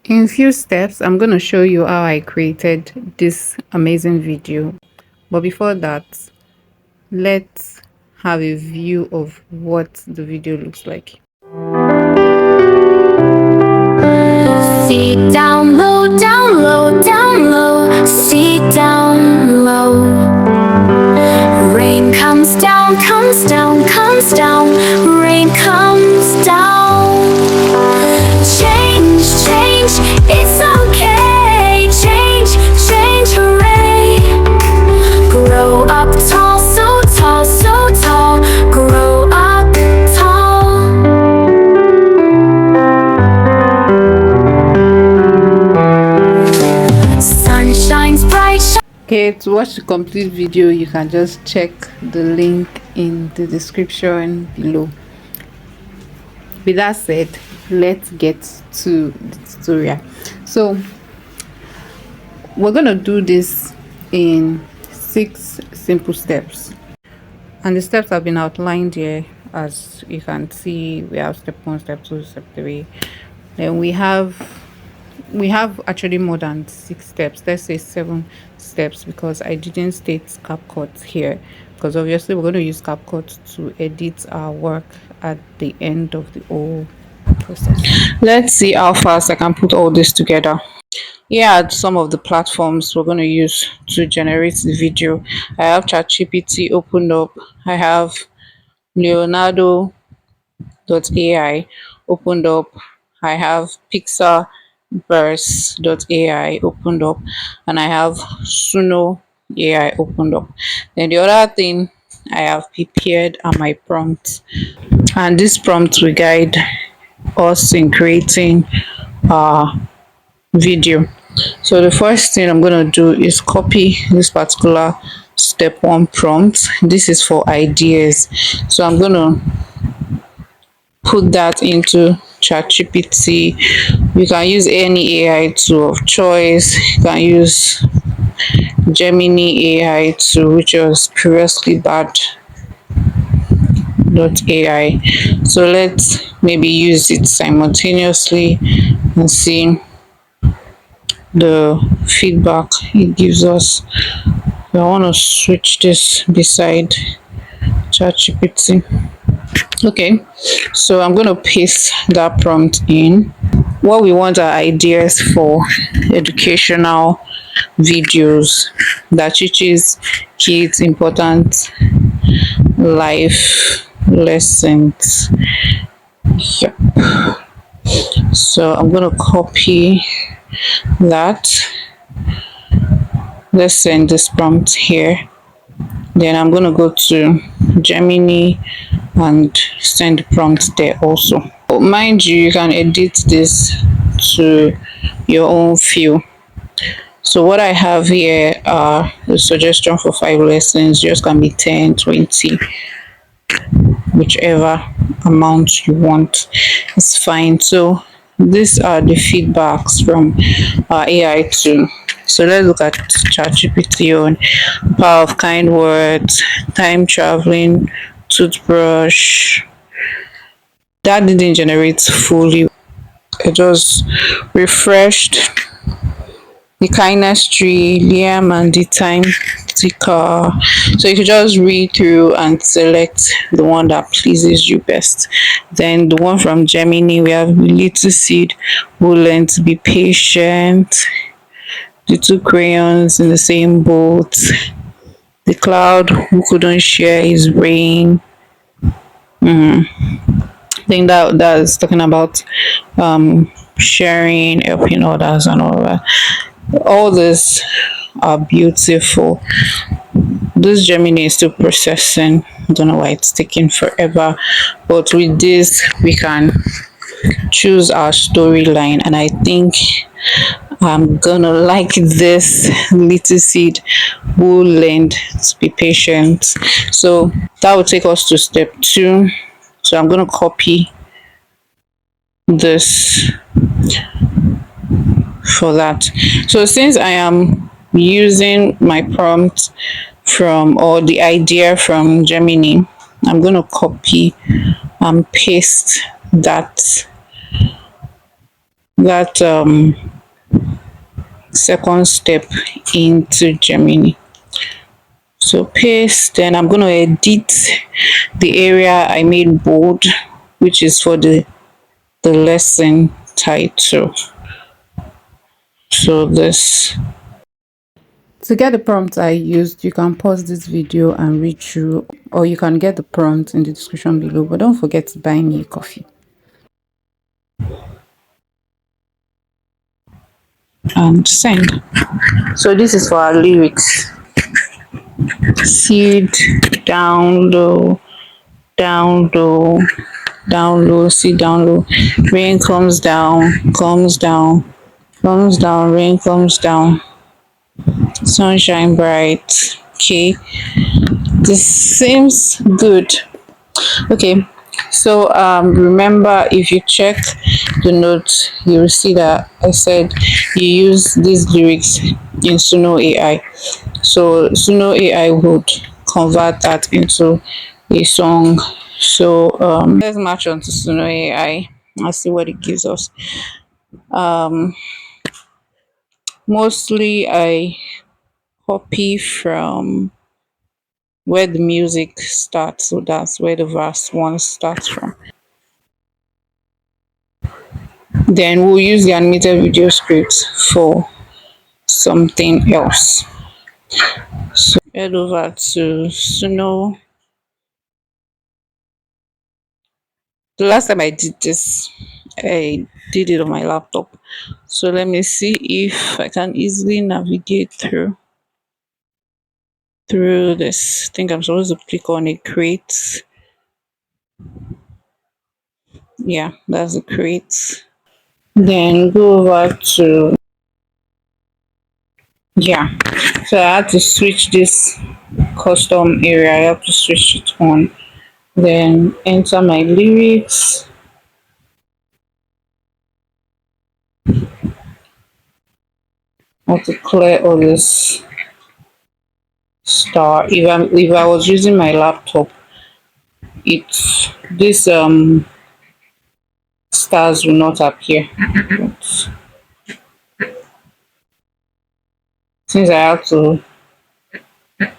In few steps, I'm going to show you how I created this amazing video. But before that, let's have a view of what the video looks like. See down low, down low, down low. See down low. Rain comes down, comes down, comes down. Rain comes down. Change, change, it's okay. Change, change, hooray. Grow up tall, so tall, so tall. Grow up tall. Sun shines bright. Okay, to watch the complete video, you can just check the link in the description below. With that said, let's get to the tutorial. So we're gonna do this in 6 simple steps, and the steps have been outlined here. As you can see, we have step 1, step 2, step 3. Then we have actually more than 6 steps. Let's say 7 steps, because I didn't state CapCut here, because obviously we're going to use CapCut to edit our work at the end of the whole process. Let's see how fast I can put all this together. Here are some of the platforms we're going to use to generate the video. I have ChatGPT opened up. I have Leonardo AI opened up. I have PixaVerse AI opened up, and I have Suno AI opened up. Then the other thing I have prepared are my prompts, and this prompt will guide us in creating our video. So the first thing I'm going to do is copy this particular step 1 prompt. This is for ideas, so I'm going to put that into ChatGPT. You can use any AI tool of choice. You can use GEMINI AI tool, which was previously bad.ai. So let's maybe use it simultaneously and see the feedback it gives us. I want to switch this beside ChatGPT. Okay, so I'm going to paste that prompt in. What we want are ideas for educational videos that teaches kids important life lessons. Yep. So I'm going to copy that. Let's send this prompt here. Then I'm going to go to Gemini and send the prompt there also. Mind you, you can edit this to your own feel. So what I have here are the suggestion for 5 lessons. Yours can be 10, 20, whichever amount you want is fine. So these are the feedbacks from our AI tool. So let's look at ChatGPT on power of kind words, time traveling, toothbrush. That didn't generate fully. It just refreshed the kindness tree, Liam, and the time ticker. So you could just read through and select the one that pleases you best. Then the one from Gemini, we have little seed who learn to be patient, the 2 crayons in the same boat, the cloud who couldn't share his rain. I think that's talking about sharing, helping others, and all that. All this are beautiful. This Gemini is still processing. I don't know why it's taking forever, but with this we can choose our storyline, and I think I'm gonna like this little seed who learned to be patient. So that will take us to step 2. So I'm gonna copy this for that. So since I am using my prompt from, or the idea from Gemini, I'm going to copy and paste that that second step into Gemini. So paste, then I'm going to edit the area I made bold, which is for the lesson title. So this, to get the prompt I used, you can pause this video and read through, or you can get the prompt in the description below. But don't forget to buy me a coffee and send. So this is for our lyrics. Seed down low, down low, down low, seed down low. Rain comes down, comes down, comes down, rain comes down. Sunshine bright. Okay, this seems good. Okay, so remember, if you check the notes, you will see that I said you use these lyrics in Suno AI. So Suno AI would convert that into a song. So let's march on to Suno AI and see what it gives us. Mostly I copy from where the music starts, so that's where the verse one starts from. Then we'll use the animated video script for something else. So head over to Suno. The last time I did this, I did it on my laptop. So let me see if I can easily navigate through this. I think I'm supposed to click on a create. Yeah, that's a create. Then go over to, yeah. So I had to switch this custom area. I have to switch it on. Then enter my lyrics. I have to clear all this star. If I was using my laptop, it's this stars will not appear. But since I have to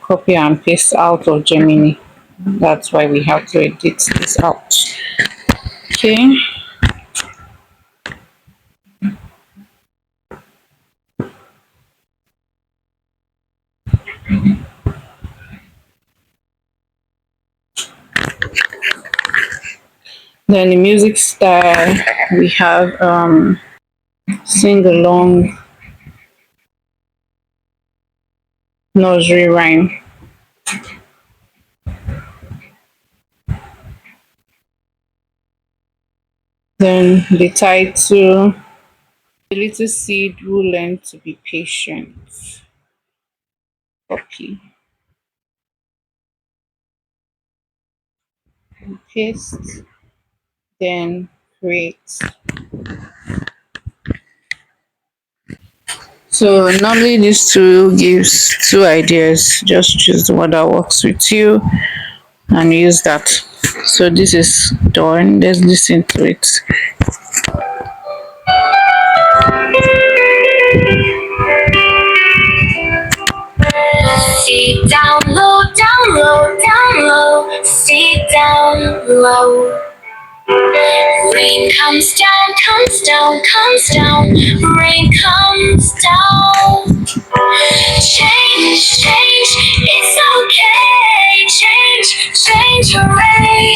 copy and paste out of Gemini, that's why we have to edit this out. Okay. Then the music style, we have sing along, nursery rhyme. Then the title, a little seed who learned to be patient. Copy, paste, then create. So normally this tool gives two ideas. Just choose the one that works with you and use that. So this is done. Let's listen to it. See down low, down low, down low. See down low. Rain comes down, comes down, comes down. Rain comes down. Change, change, it's okay. Change, change, hooray.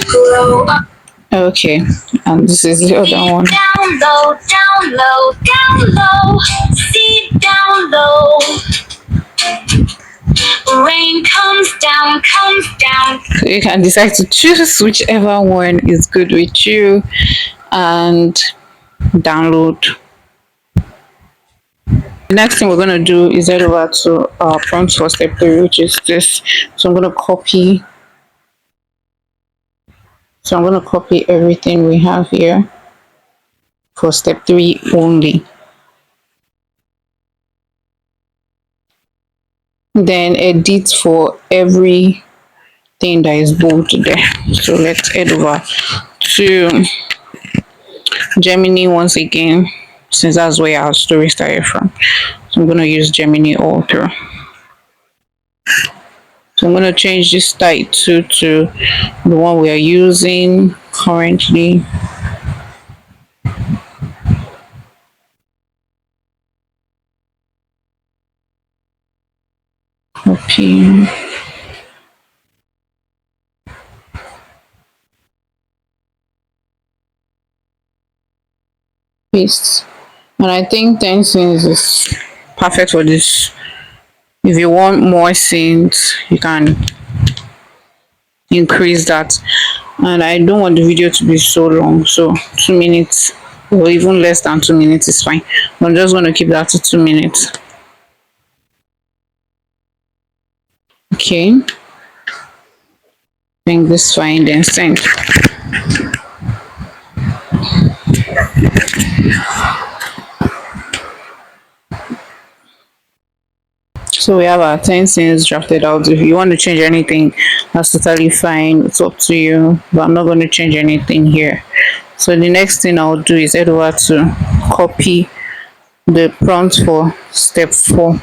Grow up. Okay, and this is the other one. Down low, down low, down low. See down low. Rain comes down, comes down. So you can decide to choose whichever one is good with you and download. The next thing we're going to do is head over to our prompt for step 3, which is this. So I'm going to copy. So I'm going to copy everything we have here for step 3 only. Then edit for everything that is bold there. So let's head over to Gemini once again, since that's where our story started from. So I'm going to use Gemini all through. So I'm going to change this title to the one we are using currently. Copy, paste. And I think 10 scenes is perfect for this. If you want more scenes, you can increase that. And I don't want the video to be so long, so 2 minutes or even less than 2 minutes is fine. I'm just going to keep that to 2 minutes. Okay, I think this is fine, then send. So we have our 10 scenes drafted out. If you want to change anything, that's totally fine. It's up to you, but I'm not going to change anything here. So the next thing I'll do is head over to copy the prompt for step 4,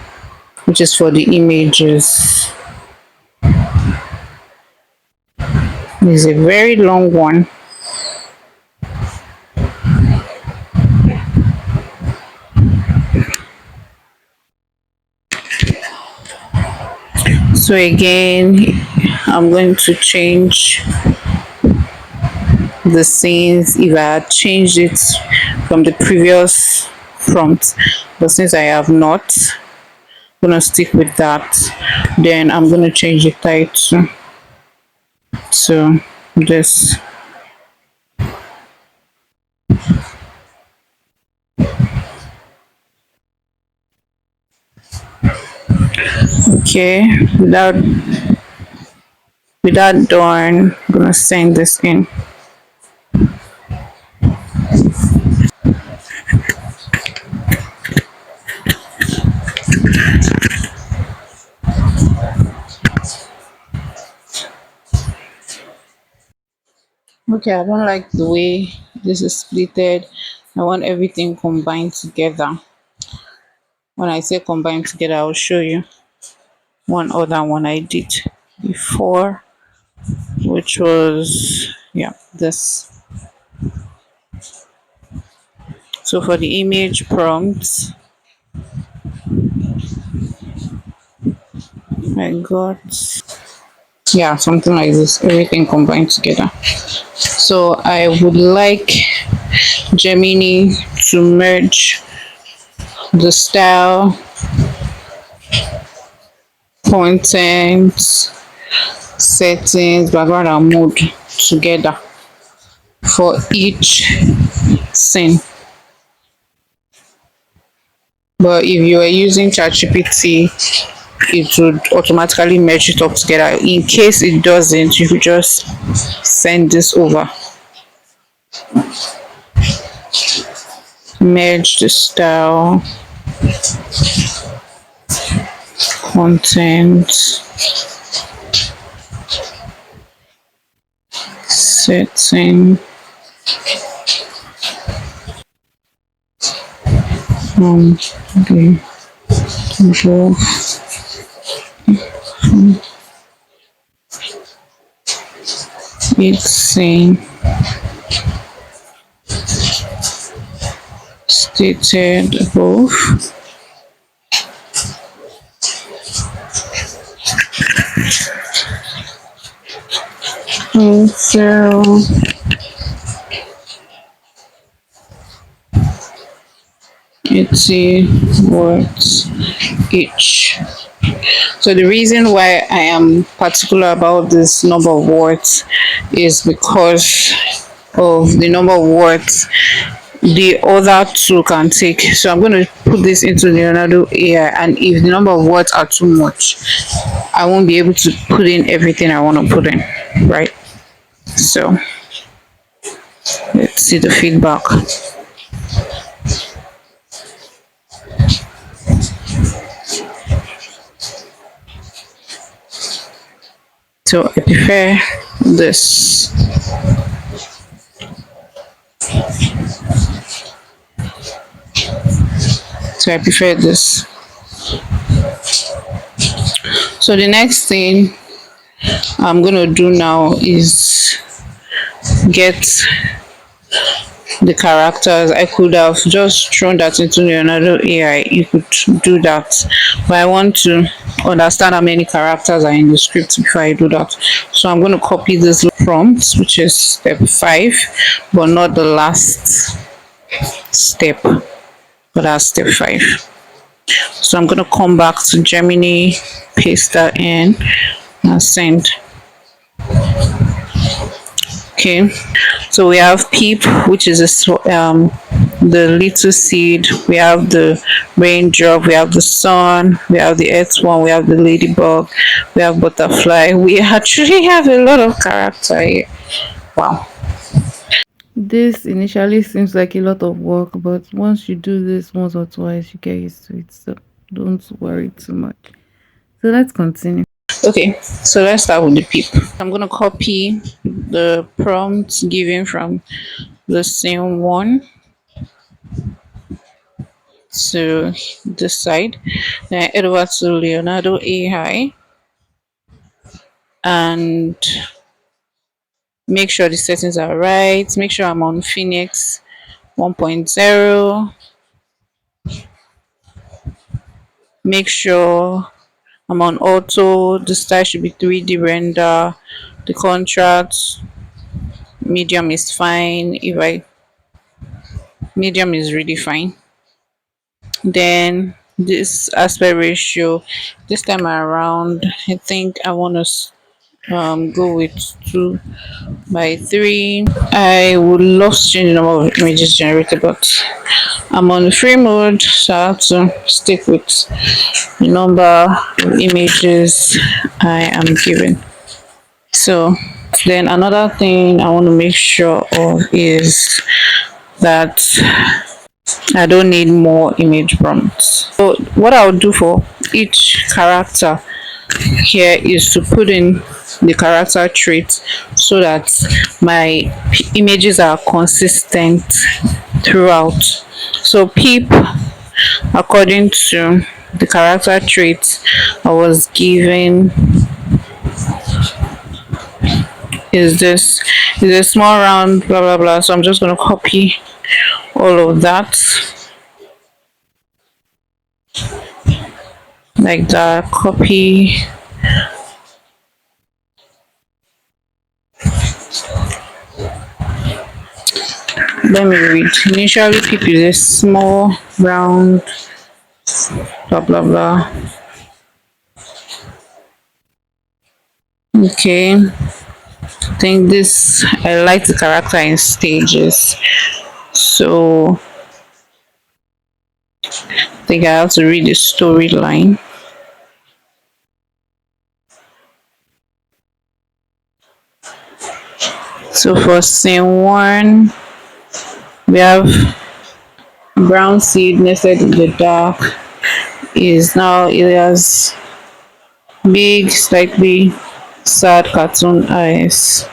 which is for the images. It's a very long one. So again, I'm going to change the scenes if I had changed it from the previous prompt, but since I have not, I'm gonna stick with that. Then I'm gonna change the title to this. Okay, without done, I'm gonna send this in. Okay, I don't like the way this is splitted. I want everything combined together. When I say combined together, I'll show you one other one I did before, which was, yeah, this. So for the image prompts, I got, yeah, something like this, everything combined together. So I would like Gemini to merge the style, content, settings, background and mood together for each scene. But if you are using ChatGPT, it would automatically merge it up together. In case it doesn't, you could just send this over. Merge the style, content, setting, the control, it's saying stated above. So 80 words each. So the reason why I am particular about this number of words is because of the number of words the other two can take. So I'm going to put this into Leonardo AI, and if the number of words are too much, I won't be able to put in everything I want to put in, right? So let's see the feedback. So I prefer this. So I prefer this. So the next thing I'm gonna do now is get the characters. I could have just thrown that into Leonardo AI. You could do that, but I want to understand how many characters are in the script before I do that. So I'm going to copy this prompt, which is step 5, but not the last step, but that's step 5. So I'm going to come back to Gemini, paste that in, and send. Okay, so we have peep, which is the little seed. We have the raindrop. We have the sun. We have the earth one. We have the ladybug. We have butterfly. We actually have a lot of character here. Wow. This initially seems like a lot of work, but once you do this once or twice, you get used to it. So don't worry too much. So let's continue. Okay, so let's start with the peep. I'm gonna copy the prompt given from the same one to this side. Then head over to Leonardo AI and make sure the settings are right. Make sure I'm on Phoenix 1.0. Make sure I'm on auto. The style should be 3D render. The contrast medium is fine. If I medium is really fine. Then this aspect ratio, this time around, I think I want to go with 2:3. I would love to change the number of images generated, but I'm on free mode, so I have to stick with the number of images I am given. So then another thing I want to make sure of is that I don't need more image prompts. So what I'll do for each character here is to put in the character traits so that my images are consistent throughout. So peep, according to the character traits I was given, is a small round blah blah blah. So I'm just going to copy all of that like that. Copy. Let me read. Initially peep is a small round blah blah blah. Okay, I think this, I like the character in stages, so I think I have to read the storyline. So for scene 1 we have brown seed nested in the dark. Is now, it has big slightly sad cartoon eyes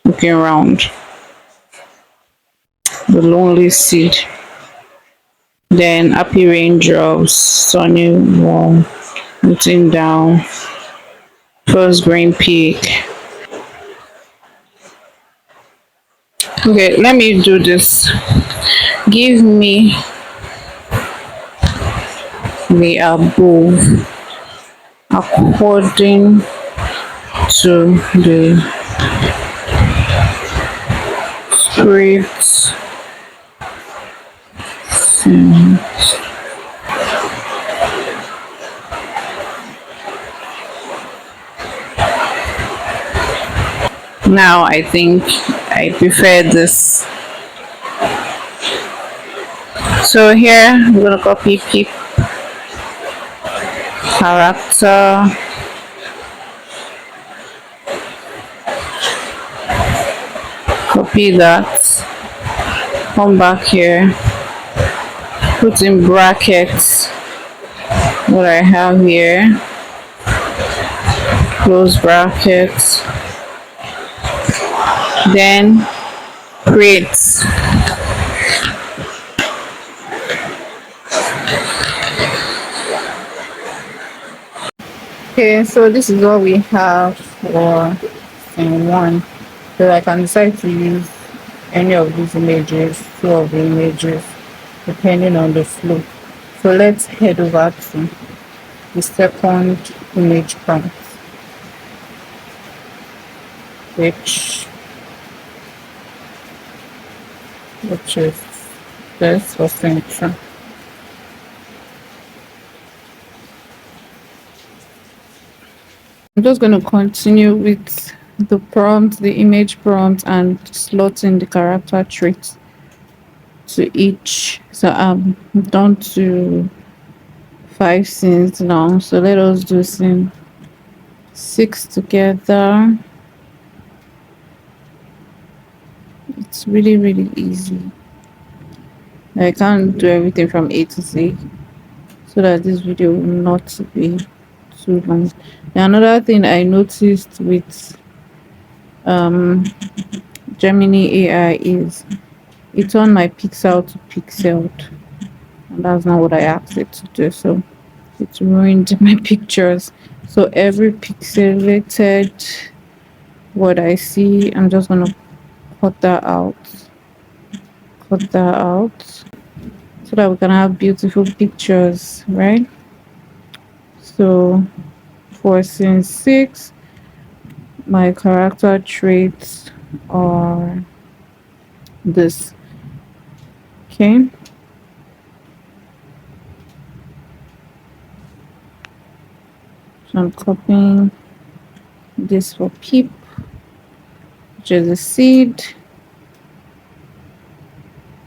looking around. The lonely seed. Then happy raindrops, sunny warm, looking down, first green peak. Okay, let me do this. Give me the above according to the script. Now I think I prefer this. So here I'm gonna copy peep character, copy that, come back here, put in brackets what I have here, close brackets, then create. Okay, so this is what we have for scene one. So I can decide to use any of these images, two of the images, depending on the flow. So let's head over to the second image prompt, which is this for center. I'm just going to continue with the prompt, the image prompt, and slot in the character traits to each. So I'm down to 5 scenes now. So let us do scene 6 together. It's really, really easy. I can't do everything from A to Z so that this video will not be too long. And another thing I noticed with Gemini AI is it turned my pixel to pixeled, and that's not what I asked it to do. So it ruined my pictures. So every pixelated what I see, I'm just gonna cut that out. Cut that out so that we can have beautiful pictures, right? So for scene 6, my character traits are this. Okay, so I'm copying this for peep, which is a seed.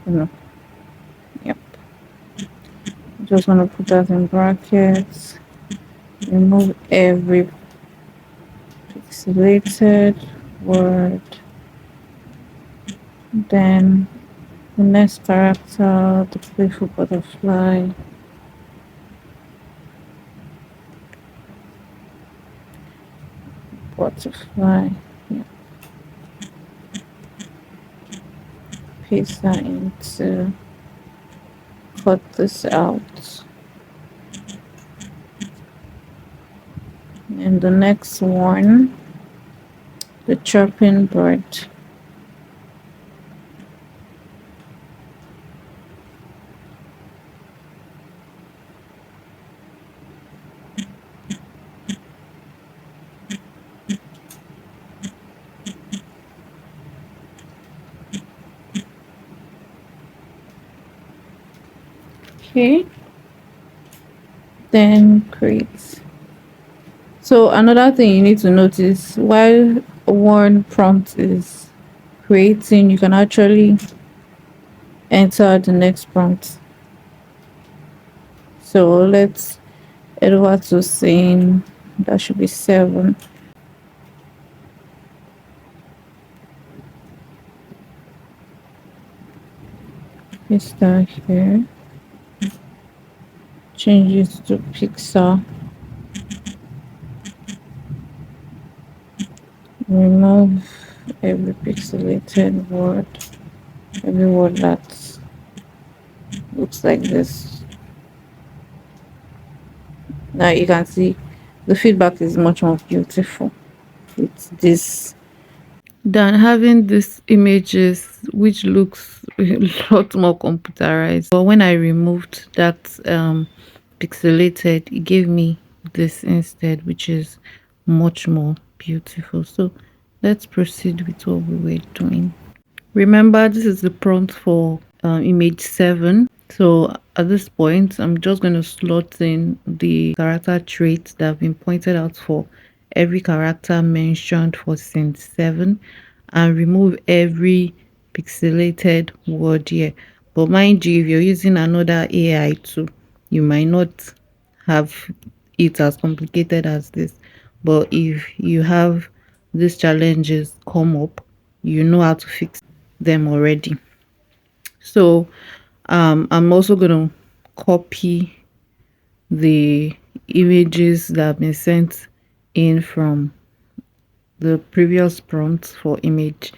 No, yep. Just want to put that in brackets. Remove every pixelated word. Then the next character, the playful butterfly. Butterfly. Yeah. Paste that into. Cut this out. And the next one, the chirping bird. Okay, then create. So another thing you need to notice while one prompt is creating, you can actually enter the next prompt. So let's head over to scene, that should be 7. Paste that here. Change it to pixel. Remove every pixelated word, every word that looks like this. Now you can see the feedback is much more beautiful with this than having these images which looks a lot more computerized. But when I removed that pixelated, it gave me this instead, which is much more beautiful. So let's proceed with what we were doing. Remember, this is the prompt for image 7. So at this point, I'm just going to slot in the character traits that have been pointed out for every character mentioned for scene 7 and remove every pixelated word here. But mind you, if you're using another AI tool, you might not have it as complicated as this. But if you have these challenges come up, you know how to fix them already. So I'm also going to copy the images that have been sent in from the previous prompt for image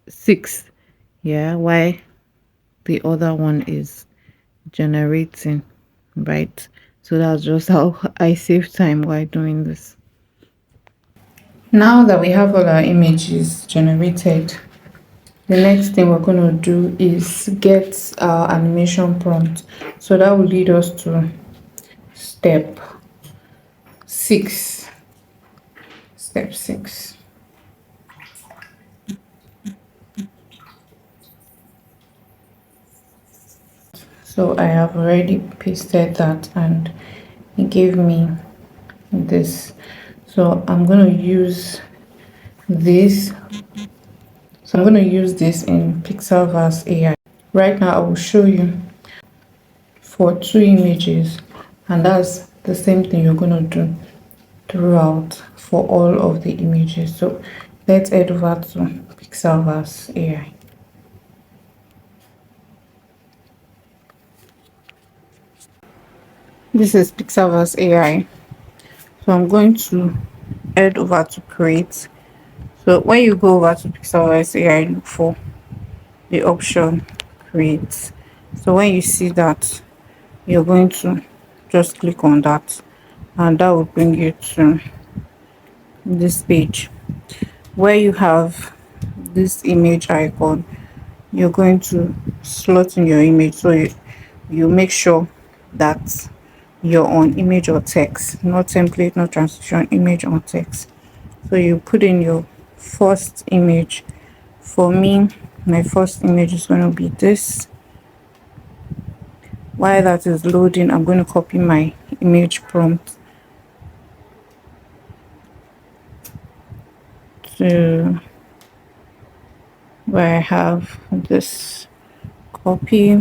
6. Yeah, why the other one is generating. right? So that's just how I save time while doing this. Now that we have all our images generated, the next thing we're going to do is get our animation prompt. So that will lead us to step 6. Step 6. So I have already pasted that and it gave me this. So I'm going to use this. So I'm going to use this in PixaVerse AI. Right now I will show you for 2 images, and that's the same thing you're going to do throughout for all of the images. So let's head over to PixaVerse AI. This is PixaVerse AI. So I'm going to head over to create. So when you go over to PixaVerse AI, look for the option create. So when you see that, you're going to just click on that, and that will bring you to this page where you have this image icon. You're going to slot in your image, so you make sure that you're on image or text, not template, not transition, image or text. So you put in your first image. For me, my first image is going to be this. While that is loading, I'm going to copy my image prompt to where I have this, copy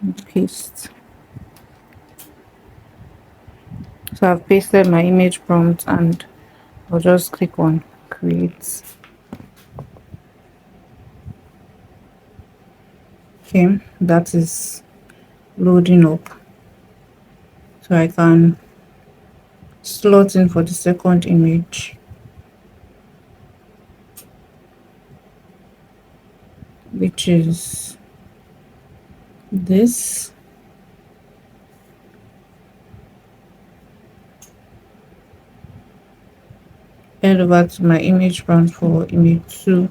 and paste. So I've pasted my image prompt and I'll just click on create. Okay, that is loading up. So I can slot in for the second image, which is this. Head over to my image prompt for image 2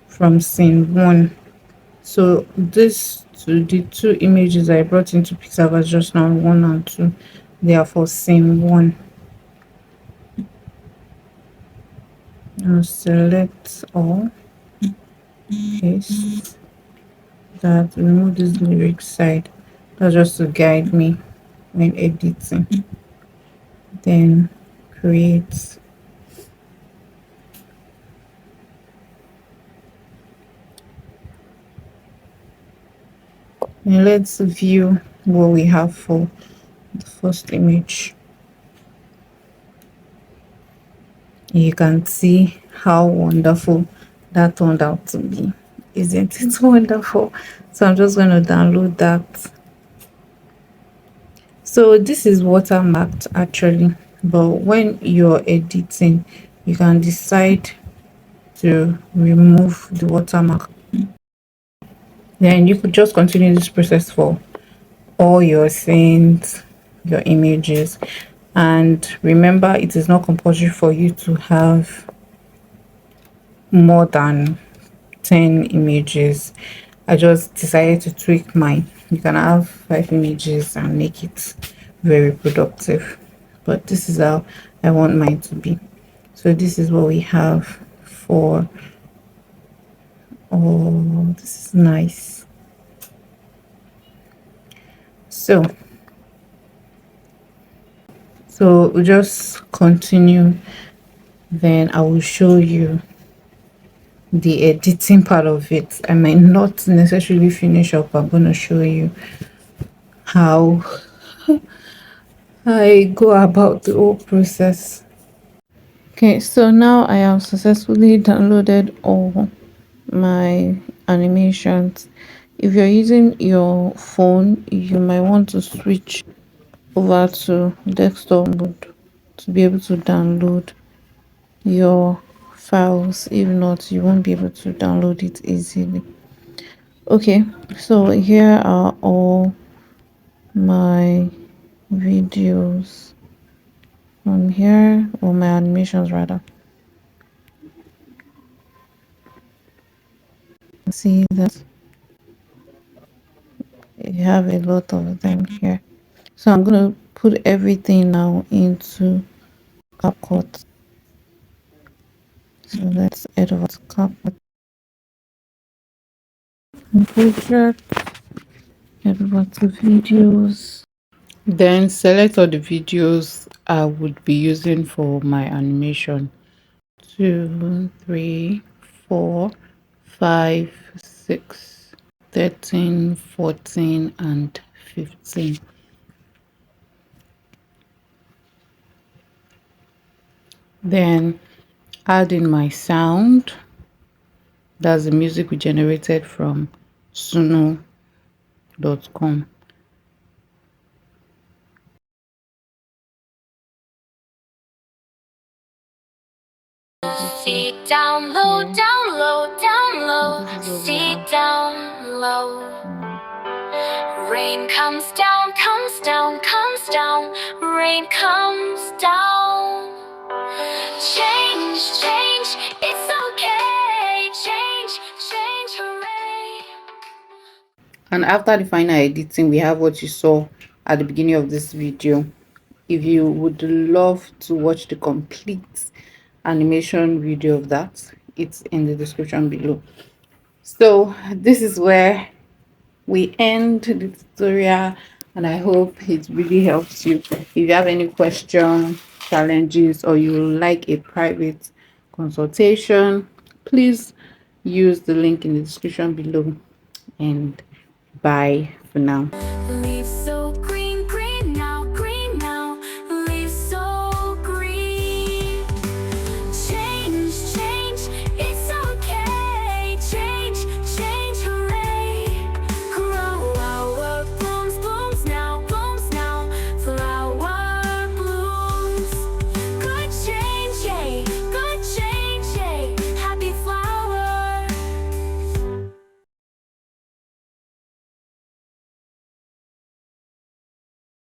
from scene 1. So this the 2 images I brought into PixaVerse just now, 1 and 2, they are for scene 1. I'll select all, paste that, remove this lyric side. That's just to guide me when editing. Then create. And let's view what we have for the first image. You can see how wonderful that turned out to be. Isn't it wonderful? So I'm just going to download that. So this is watermarked actually, but when you're editing, you can decide to remove the watermark. Then you could just continue this process for all your scenes, your images. And remember, it is not compulsory for you to have more than 10 images. I just decided to tweak mine. You can have 5 images and make it very productive, but this is how I want mine to be. So this is what we have for, oh, this is nice. So we'll just continue, then I will show you the editing part of it. I might not necessarily finish up. I'm going to show you how I go about the whole process. Okay, so now I have successfully downloaded all my animations. If you're using your phone, you might want to switch over to desktop mode to be able to download your files. If not, you won't be able to download it easily. Okay, so here are all my videos from here, or my animations rather. See that you have a lot of them here. So I'm going to put everything now into CapCut. So let's head over to CapCut. Project, head over to videos. Then select all the videos I would be using for my animation. 2, 3, 4, 5, 6, 13, 14, and 15. Then add in my sound. That's the music we generated from Suno.com. See down low, down low, down low. See down low. Rain comes down, comes down, comes down. Rain comes down. Change, change, it's okay. Change, change, hooray. And after the final editing, we have what you saw at the beginning of this video. If you would love to watch the complete animation video of that, it's in the description below. So this is where we end the tutorial, and I hope it really helps you. If you have any questions, challenges, or you would like a private consultation, please use the link in the description below. And bye for now.